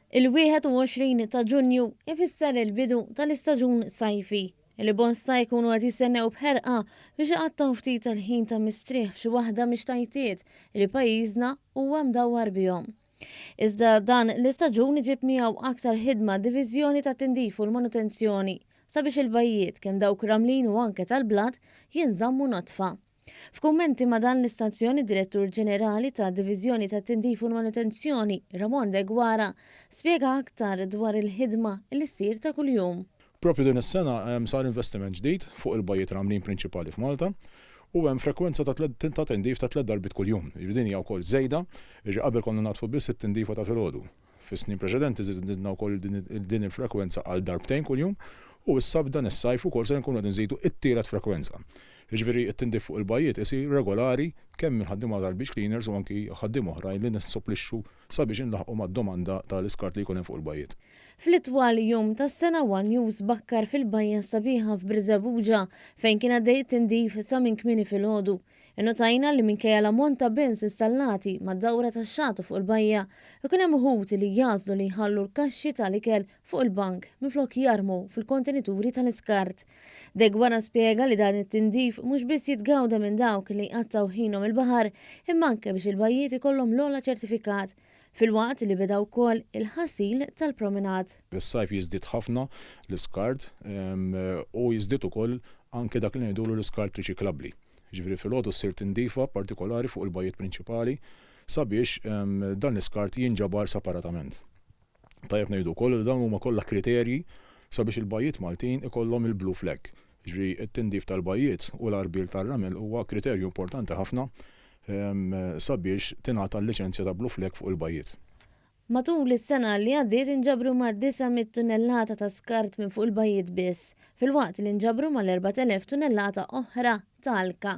Il-21 ta' Ġunju ifisser il-bidu tal-istaġun sajfi. Il-bosta jkunu għad jistennew bħerqa biex iqattaw ftit tal-ħin ta' mistrieħ f'xi waħda mix-tajtiet li pajjiżna huwa mdawwar bihom. Iżda dan l-istaġun iġib miegħu aktar ħidma diviżjoni ta' tindif u l-manutenzjoni sabiex il-bajjiet kemm dawk ramlin u anke tal-blad jinżammu notfa. F'kummenti ma' dan l-istazzjoni direttur ġenerali ta' Diviżjoni ta' Tindif u Manutenzjoni, Ramon De Gwara, spjega aktar dwar il-ħidma li ssir ta' kuljum. Propju din is-sena sar investiment ġdid fuq il-bajjiet ramlin prinċipali f'Malta u hemm frekwenza ta' tindif ta' 3 darbit kuljum. Din hija wkoll żejda, qabel konna nagħtfu biss it-tindifa ta' filgħodu. Fis-snin preċedenti żidna wkoll din il-frekwenza għal darbtejn kuljum u issa b'dan is-sajf ukoll se nkunu qed nżidu it-tielet frekwenza. Jiġifieri t-tindif fuq il-bajjiet isir regolari kemm il-ħaddiema tal-beach cleaners u anki ħaddiema oħrajn li nissopplixxu sabiex inlaħqu mad-domanda tal-iskart li jkun hemm fuq il-bajjiet. Fl-itwal jum tas-sena One News bakkar fil-bajja sabiħa f'Briżabuġa fejn kien għaddej tindif sa minn kmieni filgħodu. Innotajna li minkejja l-ammont ta' bens installati mad-dawra tax-xagħtu fuq il-bajja ikun hemm uħud li jażlu li jħallu l-kaxxi tal-ikel fuq il-bank minflok jarmu fil-kontenituri tal-iskart. De Gwara spjega li dan it-tindif mhux biss jitgawda minn dawk li jqattaw ħinhom il-baħar imma anke biex il-bajjiet ikollhom l-ogħla ċertifikat fil-waqt li beda wkoll il-ħasil tal-promenad. Is-sajf jiżdied ħafna l-iskart u jiżdied ukoll anke dak li ngħidulu l-iskart riċiklabbli. Ġifieri filgħodu ssir tindifa partikolari fuq il-bajjiet prinċipali sabiex dan l-iskart jinġabar separatament. Tajjeb ngħidu wkoll li dawn huma kollha kriterji sabiex il-bajjiet Maltin ikollhom il-blue flag. Ġifieri t-tindif tal-bajjiet u l-arbil tar-ramel huwa kriterju importanti ħafna sabiex tingħata l-liċenzja ta' blue flag fuq il-bajjiet. Matul is-sena li għaddiet inġabru ma' 900 tunnellata ta' skart minn fuq il-bajjiet biss, fil-waqt li inġabru mal-4,000 tunnellata oħra ta' alka.